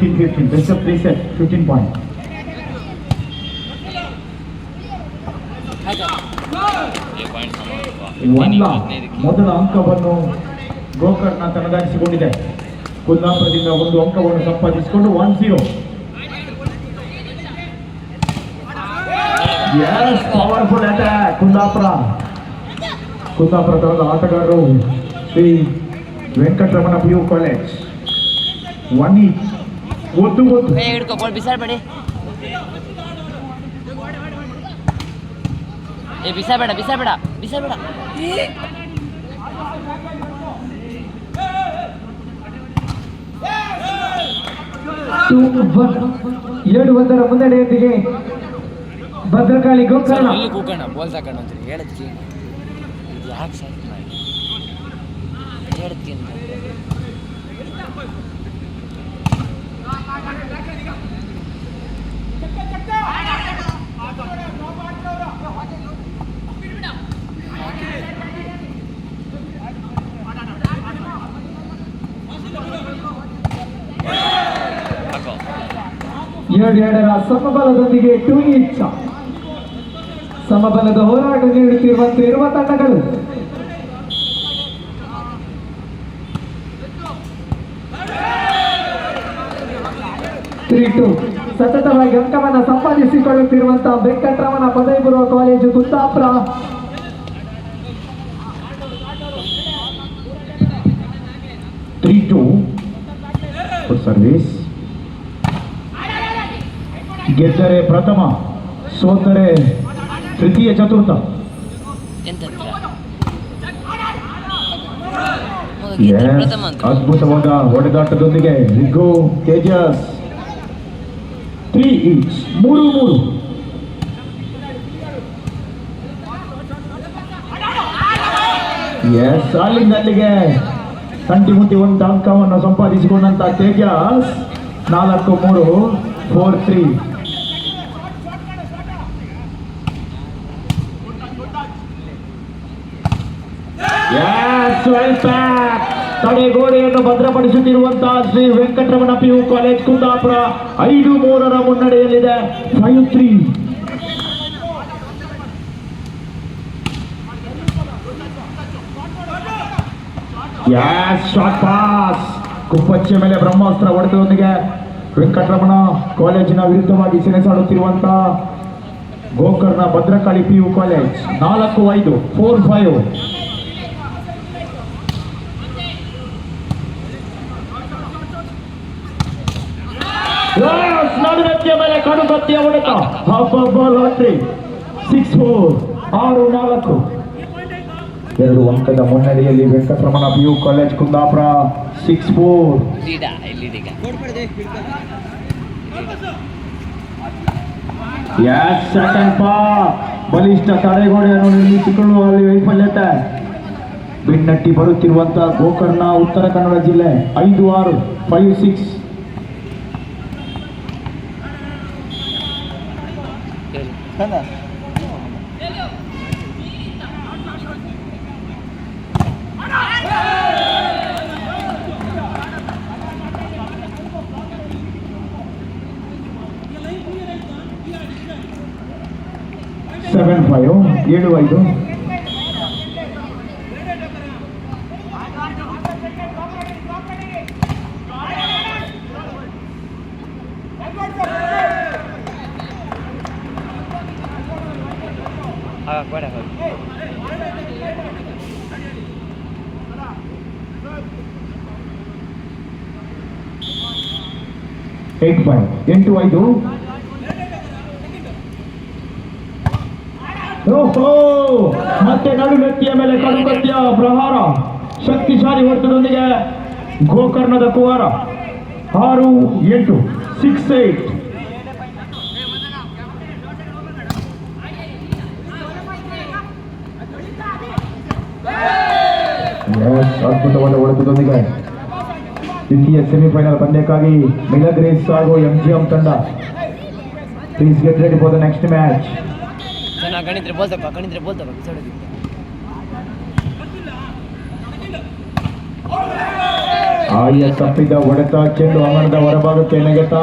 15-15. Best of 3 set, 15 points. ಮೊದಲ ಅಂಕವನ್ನು ಗೋಕರ್ಣ ತನ್ನದಾಗಿಸಿಕೊಂಡಿದೆ. ಕುಂದಾಪುರದಿಂದ ಒಂದು ಅಂಕವನ್ನು ಸಂಪಾದಿಸಿಕೊಂಡು 1-0. ಪವರ್ಫುಲ್ ಅಟ್ಯಾಕ್ ಕುಂದಾಪುರ ತರದ ಆಟಗಾರರು Shri Venkataramana PU college. 1 each. ಒತ್ತು ಬಿಸಾಡಬೇಡಿ, ಬಿಸಾಬೇಡ. 7-1 ಮುನ್ನಡೆಯೊಂದಿಗೆ ಭದ್ರಕಾಳಿ ಗೋಕರ್ಣ. ಎರಡೆರಡರ ಸಮಬಲದೊಂದಿಗೆ 2 each. ಸಮಬಲದ ಹೋರಾಟ ನೀಡುತ್ತಿರುವ ತಂಡಗಳು. ಸತತವಾಗಿ ಅಂಕವನ್ನು ಸಂಪಾದಿಸಿಕೊಳ್ಳುತ್ತಿರುವಂತಹ ವೆಂಕಟರಮಣ ಪದವಿ ಪೂರ್ವ ಕಾಲೇಜು ಕುಂದಾಪುರ. ಸರ್ವಿಸ್ ಗೆದ್ದರೆ ಪ್ರಥಮ, ಸೋತರೆ ತೃತೀಯ, ಚತುರ್ಥ. ಅದ್ಭುತವಾದ ಹೊಡೆದಾಟದೊಂದಿಗೆ ರಿಗೋ ತೇಜಸ್ 3 each. 3-3. ಅಲ್ಲಿಗೆ ತಂಟಿ ಮುಟ್ಟಿ ಒಂದು ಅಂಕವನ್ನು ಸಂಪಾದಿಸಿಕೊಂಡಂತ ತೇಜಸ್ 4-3, 4-3. ತಡೆಗೋಡೆಯನ್ನು ಭದ್ರಪಡಿಸುತ್ತಿರುವಂತಹ ಶ್ರೀ ವೆಂಕಟರಮಣ PU ಕಾಲೇಜ್ ಕುಂದಾಪುರ 5-3 ಮುನ್ನಡೆಯಲ್ಲಿದೆ. 5-3. ಶಾರ್ಟ್ ಪಾಸ್ ಕುಪ್ಪಚ್ಚೆ ಮೇಲೆ ಬ್ರಹ್ಮಾಸ್ತ್ರ ಹೊಡೆತದೊಂದಿಗೆ ವೆಂಕಟರಮಣ ಕಾಲೇಜಿನ ವಿರುದ್ಧವಾಗಿ ಸೆಣಸಾಡುತ್ತಿರುವಂತಹ ಗೋಕರ್ಣ ಭದ್ರಕಾಳಿ PU ಕಾಲೇಜ್ 4-5, 4-5. ನಡುಗತ್ತಿಯ ಮೇಲೆ ಕಡುಗತ್ತಿಯ ಹೊಡೆತ. ಲಾಟ್ರಿ 6-4, 6-4. 2 ಅಂಕದ ಮುನ್ನಡೆಯಲ್ಲಿ Venkataramana PU college Kundapura 6-4. Second ಬಲಿಷ್ಠ ತಡೆಗೋಡೆಯನ್ನು ನಿರ್ಮಿಸಿಕೊಳ್ಳುವಲ್ಲಿ ವೈಫಲ್ಯತೆ. ಬೆನ್ನಟ್ಟಿ ಬರುತ್ತಿರುವಂತಹ ಗೋಕರ್ಣ ಉತ್ತರ ಕನ್ನಡ ಜಿಲ್ಲೆ 5-6, 5-6. ಸೆವೆನ್ 5, 7-5. ಏಟ್ 8-5. ಮತ್ತೆ ನಡುಗತ್ತಿಯ ಮೇಲೆ ಕಡುಗತ್ತಿಯ ಪ್ರಹಾರ, ಶಕ್ತಿಶಾಲಿ ಹೊಡೆತದೊಂದಿಗೆ ಗೋಕರ್ಣದ ಕುವಾರ 6-8, 6-8. ಅದ್ಭುತವಾದ ಹೊಡೆತದೊಂದಿಗೆ ದ್ವಿತೀಯ ಸೆಮಿಫೈನಲ್ ಪಂದ್ಯಕ್ಕಾಗಿ ಮಿಲಗ್ರೇಸ್ ಹಾಗೂ MGM ತಂಡ. Please get ready for the next match. ಆಯ ತಪ್ಪಿದ ಹೊಡೆತ ಚೆಂಡು ಅಂಗಣದ ಹೊರಭಾಗಕ್ಕೆ ನೆಗೆತ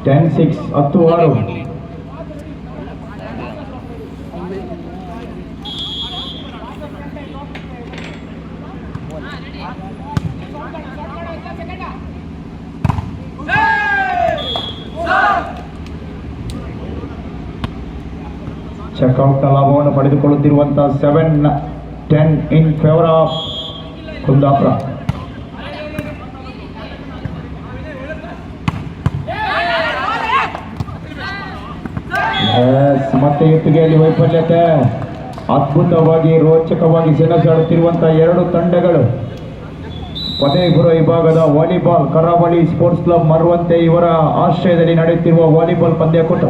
10-6 10-6. ಚೆಕ್ಔಟ್ನ ಲಾಭವನ್ನು ಪಡೆದುಕೊಳ್ಳುತ್ತಿರುವಂತಹ 7-10 ಇನ್ ಫೇವರ್ ಆಫ್ ಕುಂದಾಪುರ. ಮತ್ತೆ ಎತ್ತುಗೆಯಲ್ಲಿ ವೈಫಲ್ಯತೆ. ಅದ್ಭುತವಾಗಿ ರೋಚಕವಾಗಿ ಸೆಣಸಾಡುತ್ತಿರುವಂತಹ ಎರಡು ತಂಡಗಳು. ಪದವಿಪುರ ವಿಭಾಗದ ವಾಲಿಬಾಲ್ ಕರಾವಳಿ ಸ್ಪೋರ್ಟ್ಸ್ ಕ್ಲಬ್ ಮರುವಂತೆ ಇವರ ಆಶ್ರಯದಲ್ಲಿ ನಡೆಯುತ್ತಿರುವ ವಾಲಿಬಾಲ್ ಪಂದ್ಯಕೂಟ.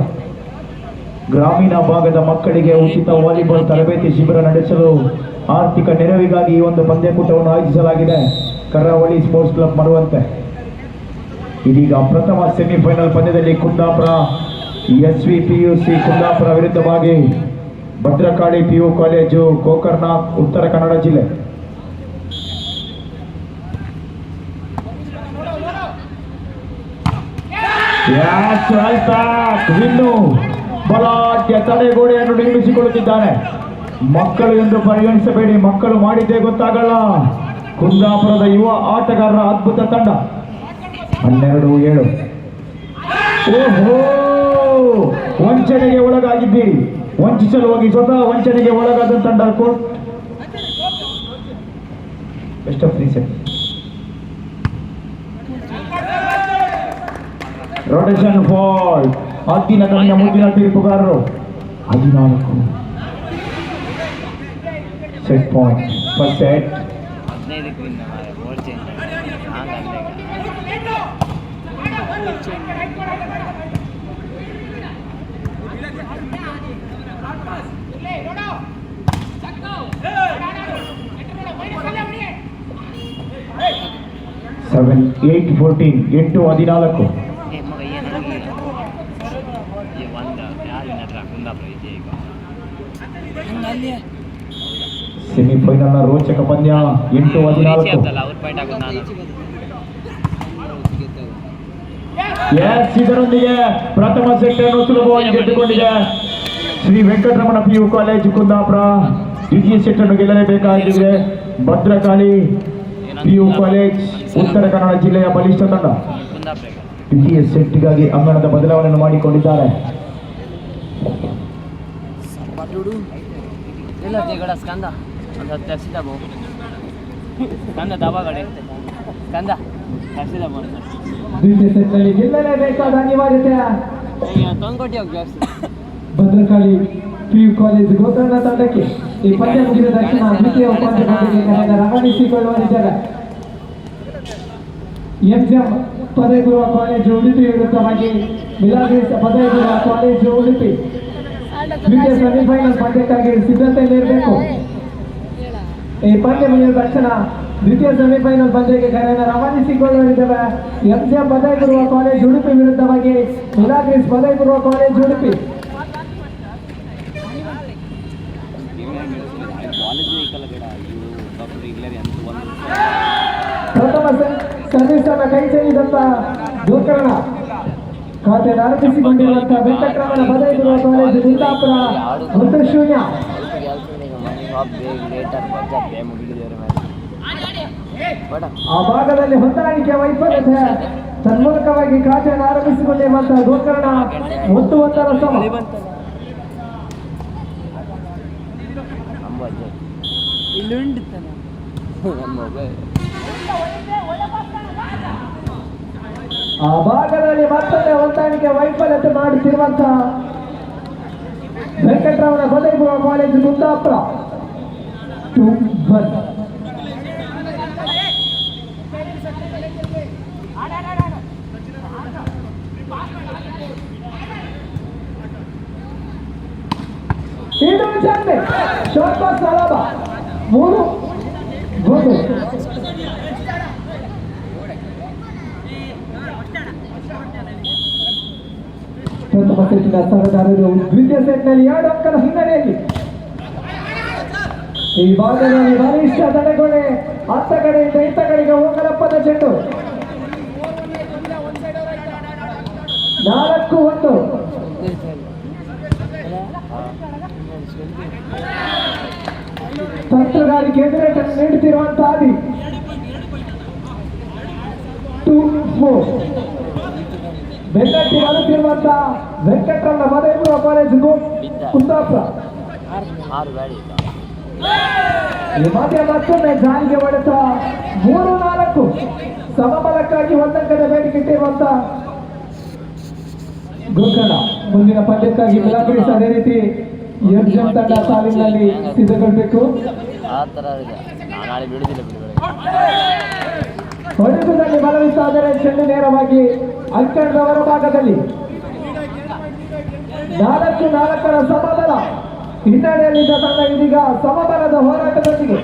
ಗ್ರಾಮೀಣ ಭಾಗದ ಮಕ್ಕಳಿಗೆ ಉಚಿತ ವಾಲಿಬಾಲ್ ತರಬೇತಿ ಶಿಬಿರ ನಡೆಸಲು ಆರ್ಥಿಕ ನೆರವಿಗಾಗಿ ಈ ಒಂದು ಪಂದ್ಯಕೂಟವನ್ನು ಆಯೋಜಿಸಲಾಗಿದೆ. ಕರಾವಳಿ ಸ್ಪೋರ್ಟ್ಸ್ ಕ್ಲಬ್ ಮರುವಂತೆ. ಇದೀಗ ಪ್ರಥಮ ಸೆಮಿಫೈನಲ್ ಪಂದ್ಯದಲ್ಲಿ ಕುಂದಾಪುರ SVPUC ಕುಂದಾಪುರ ವಿರುದ್ಧವಾಗಿ ಭದ್ರಕಾಳಿ PU ಕಾಲೇಜು ಗೋಕರ್ಣನಾಥ್ ಉತ್ತರ ಕನ್ನಡ ಜಿಲ್ಲೆ. ಬಲಾಢ್ಯ ತಡೆಗೋಡೆಯನ್ನು ನಿರ್ಮಿಸಿಕೊಳ್ಳುತ್ತಿದ್ದಾನೆ. ಮಕ್ಕಳು ಎಂದು ಪರಿಗಣಿಸಬೇಡಿ, ಮಕ್ಕಳು ಮಾಡಿದ್ದೇ ಗೊತ್ತಾಗಲ್ಲ. ಕುಂದಾಪುರದ ಯುವ ಆಟಗಾರರ ಅದ್ಭುತ ತಂಡ. 12-7. ಓಹೋ, ವಂಚನೆಗೆ ಒಳಗಾಗಿದ್ದೀರಿ. ವಂಚಿಸಲು ಹೋಗಿ ಸ್ವತಃ ವಂಚನೆಗೆ ಒಳಗಾದ ತಂಡ. Court best of 3 set. Rotation fall. ಹದ್ದಿನ ಕಣ್ಣಿನ ಮುಂದಿನ ತೀರ್ಪುಗಾರರು 14 ಸೆಟ್ ಪಾಯಿಂಟ್ ಫಸ್ಟ್ ಸೆಟ್. 7-8-14 8-14. ಸೆಮಿಫೈನಲ್ನ ರೋಚಕ ಪಂದ್ಯ 8-14. ಇದರೊಂದಿಗೆ ಪ್ರಥಮ ಸೆಟ್ ಅನ್ನು ಸುಲಭವಾಗಿ ಗೆದ್ದುಕೊಂಡಿದೆ ಶ್ರೀ ವೆಂಕಟರಮಣ PU ಕಾಲೇಜು ಕುಂದಾಪುರ. ದ್ವಿತೀಯ ಸೆಟ್ ಅನ್ನು ಗೆಲ್ಲಲೇಬೇಕಾಗಿದೆ ಭದ್ರಕಾಳಿ PU ಕಾಲೇಜ್ ಉತ್ತರ ಕನ್ನಡ ಜಿಲ್ಲೆಯ ಬಲಿಷ್ಠ ತಂಡ. ದ್ವಿತೀಯ ಸೆಟ್ಗಾಗಿ ಅಂಗಣದ ಬದಲಾವಣೆಯನ್ನು ಮಾಡಿಕೊಂಡಿದ್ದಾರೆ. ದ್ವಿತೀಯ ಸೆಟ್ನಲ್ಲಿ ಗೆಲ್ಲಲೇಬೇಕಾದ ಅನಿವಾರ್ಯತೆ ಭದ್ರಕಾಳಿ PU ಕಾಲೇಜು ಗೋಕರ್ಣ ತಂಡಕ್ಕೆ. ಈ ಪಂದ್ಯ ಮುಗಿದ ತಕ್ಷಣ ದ್ವಿತೀಯ ಉಪಾಂತ್ಯ ರವಾನಿಸಿಕೊಳ್ಳುವರಿದ್ದಾರೆ. MGM ಪದವಿಪೂರ್ವ ಕಾಲೇಜು ಉಡುಪಿ ವಿರುದ್ಧವಾಗಿ ಮಿಲಾಗ್ರೇಸ್ ಪದವಿಪೂರ್ವ ಕಾಲೇಜು ಉಡುಪಿ ದ್ವಿತೀಯ ಸೆಮಿಫೈನಲ್ ಪಂದ್ಯಕ್ಕಾಗಿ ಸಿದ್ಧತೆಯಲ್ಲಿರಬೇಕು. ಈ ಪಂದ್ಯ ಮುಗಿದ ತಕ್ಷಣ ದ್ವಿತೀಯ ಸೆಮಿಫೈನಲ್ ಪಂದ್ಯಕ್ಕೆ ಕರೆಯನ್ನು ರವಾನಿಸಿಕೊಳ್ಳಲಿದ್ದೇವೆ. MGM ಪದವಿಪೂರ್ವ ಕಾಲೇಜು ಉಡುಪಿ ವಿರುದ್ಧವಾಗಿ ಮಿಲಾಗ್ರೇಸ್ ಪದವಿಪೂರ್ವ ಕಾಲೇಜು ಉಡುಪಿ. ಪ್ರಥಮ ಸರ್ವಿಸ್ ಅನ್ನು ಕೈ ಸೇರಿದಂತ ಗೋಕರ್ಣ ಖಾತೆ ಆರಂಭಿಸಿಕೊಂಡಿರುವಂತಹ ವೆಂಕಟರಮಣ ಪದವಿಪೂರ್ವ ಕಾಲೇಜು ಕುಂದಾಪುರ 1-0. ಆ ಭಾಗದಲ್ಲಿ ಹೊಂದಾಣಿಕೆ ವೈಫಲ್ಯತೆ ತನ್ಮೂಲಕವಾಗಿ ಖಾತೆಯನ್ನು ಆರಂಭಿಸಿಕೊಂಡಿರುವಂತಹ ಗೋಕರ್ಣ 1-1 ಸಮ. ಆ ಭಾಗದಲ್ಲಿ ಮತ್ತೊಂದು ಹೊಂದಾಣಿಕೆ ವೈಫಲ್ಯತೆ ಮಾಡುತ್ತಿರುವಂತಹ ವೆಂಕಟರಮಣ ಪದವಿಪೂರ್ವ ಕಾಲೇಜು ಕುಂದಾಪುರ 2-1. ಇದು ಚಂದೆ ಶಾರ್ಟ್ ಪಾಸ್ ಅಲಾಬ 3-1. ಪ್ರಥಮ ಸೆಟ್ನ ಸರದಾರರು ದ್ವಿತೀಯ ಸೆಟ್ನಲ್ಲಿ 2 ಅಂಕದ ಹಿನ್ನಡೆಯಲ್ಲಿ ಈ ಭಾಗದಲ್ಲಿ ಬಲಿಷ್ಠ ತಡೆಗೊಡೆ ಅತ್ತ ಕಡೆಯಿಂದ ಇತ್ತ ಕಡೆಗೆ ಹೋಗಲಪ್ಪದ ಚೆಂಡು 4-1. ತಂತ್ರಗಾರಿಕೆ ಎದುರೇಟನ್ನು ನೀಡುತ್ತಿರುವಂತಹ ಆದಿ 2-4. ಬೆನ್ನಟ್ಟಿ ಬರುತ್ತಿರುವಂತಹ ವೆಂಕಟರಮಣ ಪದವಿಪೂರ್ವ ಕಾಲೇಜು ಕುಂದಾಪುರ. ಈ ಮಧ್ಯ ಮತ್ತೊಮ್ಮೆ ಜಾರಿಗೆ ಹೊಡೆತ 3-4 ಸಮಬಲಕ್ಕಾಗಿ ಒಂದಂಕದ ಬೇಡಿಕೆ ಇಟ್ಟಿರುವಂತಹ ಗೋಕರ್ಣ. ಮುಂದಿನ ಪಂದ್ಯಕ್ಕಾಗಿ ಮಿಲಾಗ್ರೀಸ್ ಅದೇ ರೀತಿ ಎರ್ಜನ್ ತಂಡ ಸಾಲಿನಲ್ಲಿ ಸಿದ್ಧಗೊಳ್ಳಬೇಕು. ಹೊಡೆತದಲ್ಲಿ ಬಲವಿಸಾದರೆ ಚೆಂಡು ನೇರವಾಗಿ ಅಂಕಣದ ಹೊರಭಾಗದಲ್ಲಿ 4-4 ಸಮಬಲ ಹಿನ್ನಡೆಯಲ್ಲಿದ್ದ ತಂಡ ಇದೀಗ ಸಮಬಲದ ಹೋರಾಟದೊಂದಿಗೆ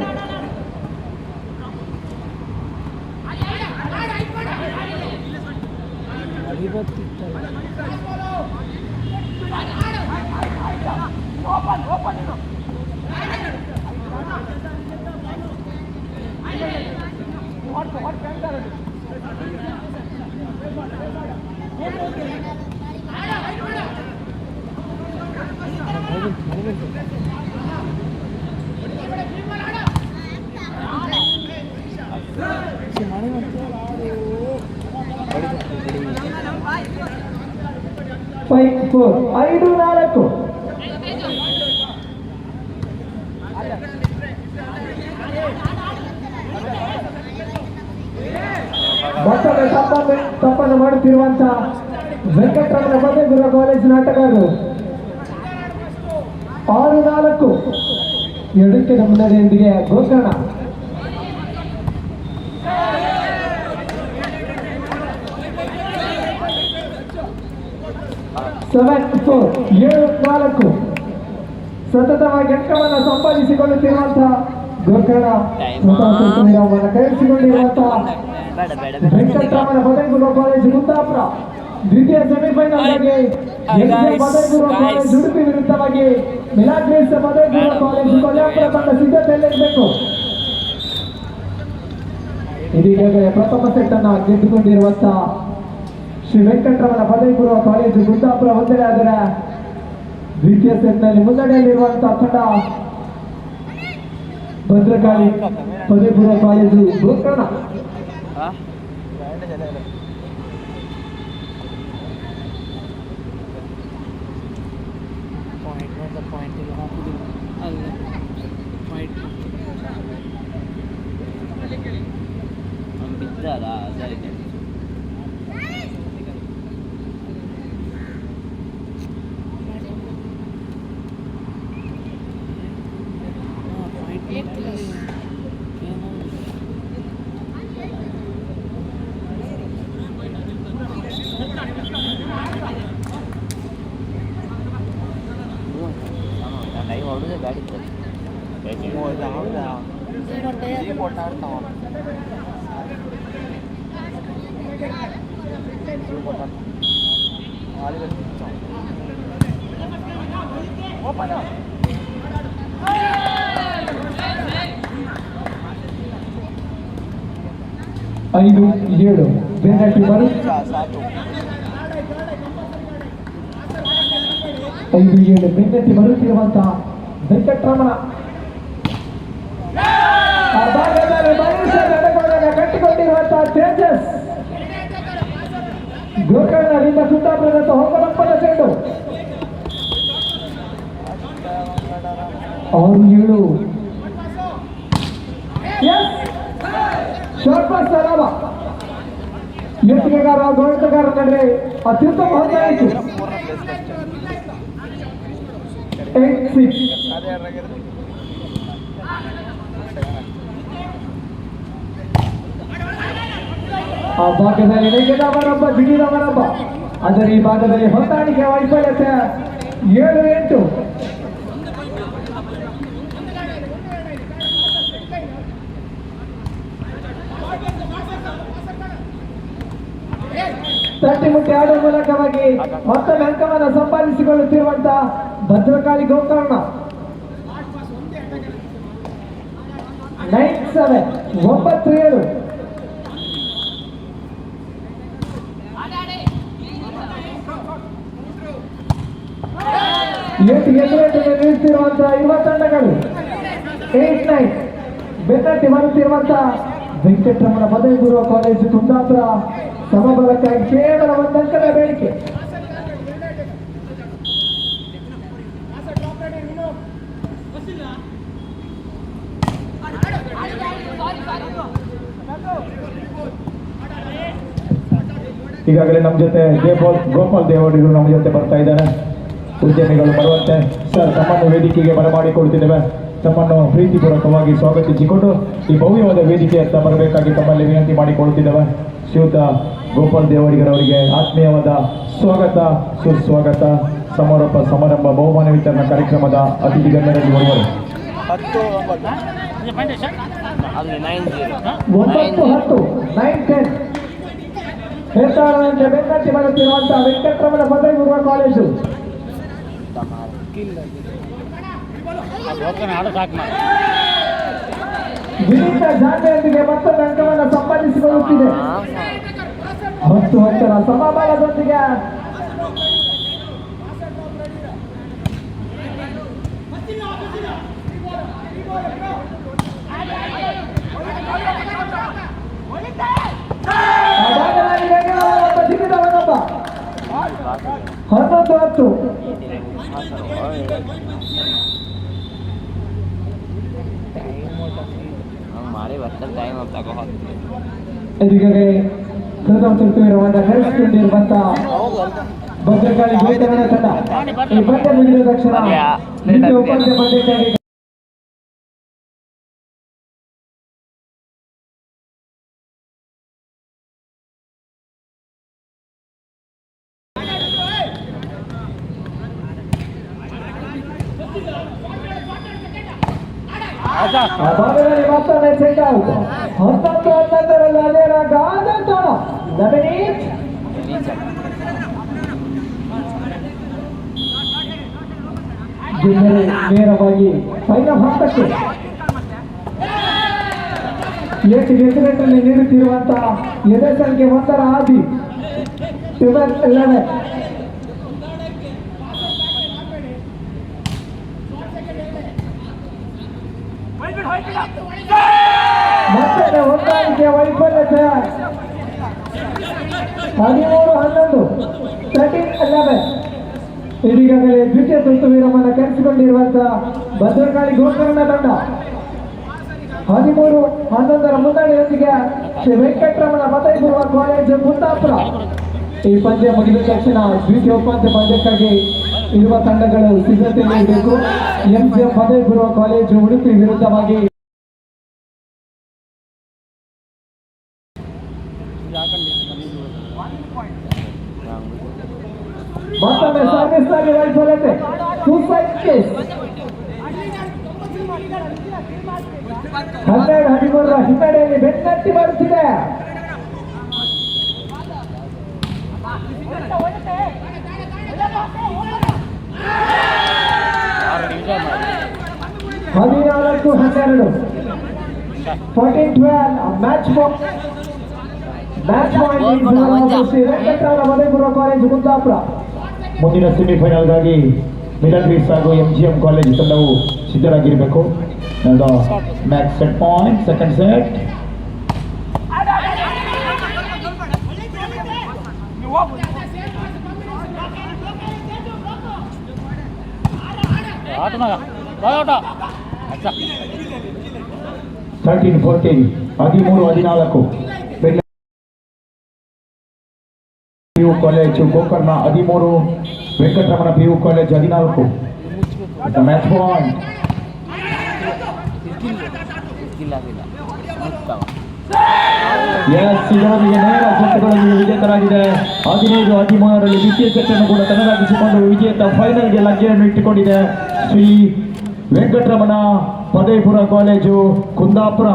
ಫೈವ್ 5-4. ಮತ್ತೊಮ್ಮೆ ತಪ್ಪನ್ನು ಮಾಡುತ್ತಿರುವಂತಹ ವೆಂಕಟರಮಣ ಪದವಿಪೂರ್ವ ಕಾಲೇಜಿನ ಆಟಗಾರರು 6-4 ಎಡಕ್ಕೆ ಮುನ್ನಡೆಯೊಂದಿಗೆ ಗೋಕರ್ಣ. ಸೆವೆನ್ 7-4 ಸತತವಾಗಿ ಅಂಕವನ್ನು ಸಂಪಾದಿಸಿಕೊಳ್ಳುತ್ತಿರುವಂತಹ ಗೋಕರ್ಣ ವಿರಾಮವನ್ನು ಕೈಗೊಳ್ಳಿರುವಂತಹ ವೆಂಕಟರಮಣ ಪದವಿಪೂರ್ವ ಕಾಲೇಜು ಕುಂದಾಪುರ. ದ್ವಿತೀಯ ಸೆಮಿಫೈನಲ್ಗೆ ಪದವಿಪೂರ್ವ ಕಾಲೇಜು ಉಡುಪಿ ವಿರುದ್ಧವಾಗಿ ಮಿಲಾಗ್ರೀಸ್ ಪದವಿಪೂರ್ವ ಕಾಲೇಜು ಕೊಲ್ಲಾಪುರ ತಂಡ ಸಿದ್ಧತೆಯಲ್ಲಿರಬೇಕು. ಇದೀಗ ಪ್ರಥಮ ಸೆಟ್ ಅನ್ನು ಗೆದ್ದುಕೊಂಡಿರುವಂತಹ ಶ್ರೀ ವೆಂಕಟರಮಣ ಪದವಿಪೂರ್ವ ಕಾಲೇಜು ಕುಂದಾಪುರ ಒಂದನೇ ಆದರೆ ದ್ವಿತೀಯ ಸೆಟ್ನಲ್ಲಿ ಮುನ್ನಡೆಯಲ್ಲಿರುವಂತಹ ತಂಡ ಭದ್ರಕಾಳಿ ಪದವಿಪೂರ್ವ ಕಾಲೇಜು ಗೋಕರ್ಣ. ಐದು 7 ಬೆನ್ನಟ್ಟಿ ಬರು 5-7 ಬೆನ್ನಟ್ಟಿ ಬರುತ್ತಿರುವಂತಹ ವೆಂಕಟರಮಣ ಕಟ್ಟಿಕೊಂಡಿರುವಂತಹ ತೇಜಸ್ ಗೋಕರ್ಣದಿಂದ ಕುಂದಾಪುರದತ್ತ ಹೋಗಲಪ್ಪದ ಚೆಂಡು 6-7 ಶಾರ್ಟ್ ಪಾಸ್ ಸರಾವ ಎತ್ತಿಗೆಗಾರ ಗೋಳಿತಗಾರ ನಡುವೆ ಅತ್ಯುತ್ತಮ ಹೊಂದಾಣಿಕೆ 8-6. ಆ ಭಾಗದಲ್ಲಿ ನೆಗೆದವರೊಬ್ಬ ದಿಢೀರವರೊಬ್ಬ, ಆದರೆ ಈ ಭಾಗದಲ್ಲಿ ಹೊಂದಾಣಿಕೆ ವೈಫಲ್ಯತೆ 7-8. ತಟ್ಟಿಮುಟ್ಟಿ ಆಡುವ ಮೂಲಕವಾಗಿ ಮತ್ತೊಮ್ಮೆ ಅಂಕವನ್ನು ಸಂಪಾದಿಸಿಕೊಳ್ಳುತ್ತಿರುವಂತಹ ಭದ್ರಕಾಳಿ ಗೋಕರ್ಣ. 9-7 9-7. ಎದುರೇಟನ್ನು ನೀಡುತ್ತಿರುವಂತಹ ಯುವ ತಂಡಗಳು 8-9 ಬೆನ್ನಟ್ಟಿ ಬರುತ್ತಿರುವಂತಹ ವೆಂಕಟರಮಣ ಪದವಿ ಪೂರ್ವ ಕಾಲೇಜು ಕುಂದಾಪುರ ಸಮಬಲಕ್ಕಾಗಿ ಕೇವಲ ಒಂದು ಅಂಕದ ಬೇಡಿಕೆ. ಈಗಾಗಲೇ ನಮ್ಮ ಜೊತೆ ಗೋಪಾಲ್ ದೇವಡಿಗರು ನಮ್ಮ ಜೊತೆ ಬರ್ತಾ ಇದ್ದಾರೆ. ಉದ್ಯಮಿಗಳು ಬರುವಂತೆ ಸರ್ ತಮ್ಮನ್ನು ವೇದಿಕೆಗೆ ಬರಮಾಡಿಕೊಳ್ತಿದ್ದೇವೆ. ತಮ್ಮನ್ನು ಪ್ರೀತಿಪೂರ್ವಕವಾಗಿ ಸ್ವಾಗತಿಸಿಕೊಂಡು ಈ ಭವ್ಯವಾದ ವೇದಿಕೆಯತ್ತ ಬರಬೇಕಾಗಿ ತಮ್ಮಲ್ಲಿ ವಿನಂತಿ ಮಾಡಿಕೊಳ್ಳುತ್ತಿದ್ದೇವೆ. ಶ್ರೀಯುತ ಗೋಪಾಲ್ ದೇವಡಿಗರವರಿಗೆ ಆತ್ಮೀಯವಾದ ಸ್ವಾಗತ ಸುಸ್ವಾಗತ. ಸಮಾರಂಭ ಬಹುಮಾನ ವಿತರಣಾ ಕಾರ್ಯಕ್ರಮದ ಅತಿಥಿ ಗಣ್ಯರಲ್ಲಿ ಬರುವರು. 9-10 9-10 ಹೇತಾಳದಂತೆ ಬೆನ್ನಟ್ಟಿ ಬರುತ್ತಿರುವಂತಹ ವೆಂಕಟರಮಣ ಪದವಿ ಪೂರ್ವ ಕಾಲೇಜು ವಿನೀತ ಜಾತಿಯೊಂದಿಗೆ ಮತ್ತೊಂದು ಅಂಕವನ್ನು ಸಂಪಾದಿಸಿಕೊಳ್ಳುತ್ತಿದೆ. 10-10 ಸಮಬಲದೊಂದಿಗೆ ಜಿಗಿದವನೊಬ್ಬ 11-10. ಇದೀಗಾಗಲೇ ಪ್ರಥಮ ತೃತೀಯವಾದ ನಡೆಸಿಕೊಂಡಿರುವಂತಹ ಭದ್ರಕಾಳಿ ಗೋತರಣ ತಂಡ ಈ ಪಂದ್ಯ ಮುಗಿದ ತಕ್ಷಣ ದ್ವಿತೀಯ ಉಪಾಂತ್ಯ ಪಂದ್ಯಕ್ಕಾಗಿ ಭಾಗದಲ್ಲಿ ಮತ್ತೊಮ್ಮೆ ಚೆಕ್ ಔಟ್. 19-11 ಅದೇ ರಾಗ ಆದಂತೋಣ 11 ನೇರವಾಗಿ ಫೈನಲ್ ಹಂತಕ್ಕೆ ಎದುರೇಟಲ್ಲಿ ನೀಡುತ್ತಿರುವಂತಹ ಎದೆ ಸಂಖ್ಯೆ 1ರ ಆದಿ 11 ಮತ್ತೆ ಹೊಂದಾಣಿಕೆಯ ವೈಫಲ್ಯ 13-11 13-11. ಇದೀಗಾಗಲೇ ದ್ವಿತೀಯ ತುರ್ತು ವಿರಾಮವನ್ನು ಕರೆಸಿಕೊಂಡಿರುವಂತಹ ಭದ್ರಕಾಳಿ ಗೋಕರ್ಣ ತಂಡ 13-11 ಮುನ್ನಡೆಯೊಂದಿಗೆ ಶ್ರೀ ವೆಂಕಟರಮಣ ಪದವಿ ಪೂರ್ವ ಕಾಲೇಜು ಕುಂದಾಪುರ. ಈ ಪಂದ್ಯ ಮುಗಿದ ತಕ್ಷಣ ದ್ವಿತೀಯ ಉಪಾಂತ್ಯ ಪಂದ್ಯಕ್ಕಾಗಿ ಇರುವ ತಂಡಗಳು ಸಿದ್ಧತೆ ನೀಡಬೇಕು. ಎಂಜಿಎಂ ಪದವಿ ಪೂರ್ವ ಕಾಲೇಜು ಉಡುಪಿ ವಿರುದ್ಧವಾಗಿ ಮತ್ತೊಮ್ಮೆ ಸರ್ವಿಸ್ ನಲ್ಲಿ ವೈಫಲ್ಯತೆ ಸೂಸೈಡ್ ಕೇಸ್ 12-13 ಹಿನ್ನಡೆಯಲ್ಲಿ ಬೆನ್ನಟ್ಟಿ ಬರುತ್ತಿದೆ. ಹದಿನಾಲ್ಕು 12 14-12 ಮ್ಯಾಚ್ ಪಾಯಿಂಟ್ ವೆಂಕಟರಮಣ ಪದವಿ ಪೂರ್ವ ಕಾಲೇಜು ಕುಂದಾಪುರ. ಮುಂದಿನ ಸೆಮಿಫೈನಲ್ಗಾಗಿ ಮಿಲಿಟರೀಸ್ ಹಾಗೂ ಎಂಜಿಎಂ ಕಾಲೇಜ್ ತಂಡವು ಸಿದ್ಧರಾಗಿರಬೇಕು. Match set point second set. Thirteen 14 13-14 PU college Gokarna 13 Venkataramana PU college 14. Match point. ಇದರೊಂದಿಗೆ ನೇರ ಸೆಟ್ಗಳಲ್ಲಿ ವಿಜೇತರಾಗಿದೆ. 15-13ರಲ್ಲಿ ದ್ವಿತೀಯ ಸೆಟ್ ಅನ್ನು ಕೂಡ ತನ್ನದಾಗಿಸಿಕೊಂಡು ವಿಜೇತ ಫೈನಲ್ಗೆ ಲಗ್ಗೆಯನ್ನು ಇಟ್ಟುಕೊಂಡಿದೆ ಶ್ರೀ ವೆಂಕಟರಮಣ ಪದವಿ ಪೂರ್ವ ಕಾಲೇಜು ಕುಂದಾಪುರ.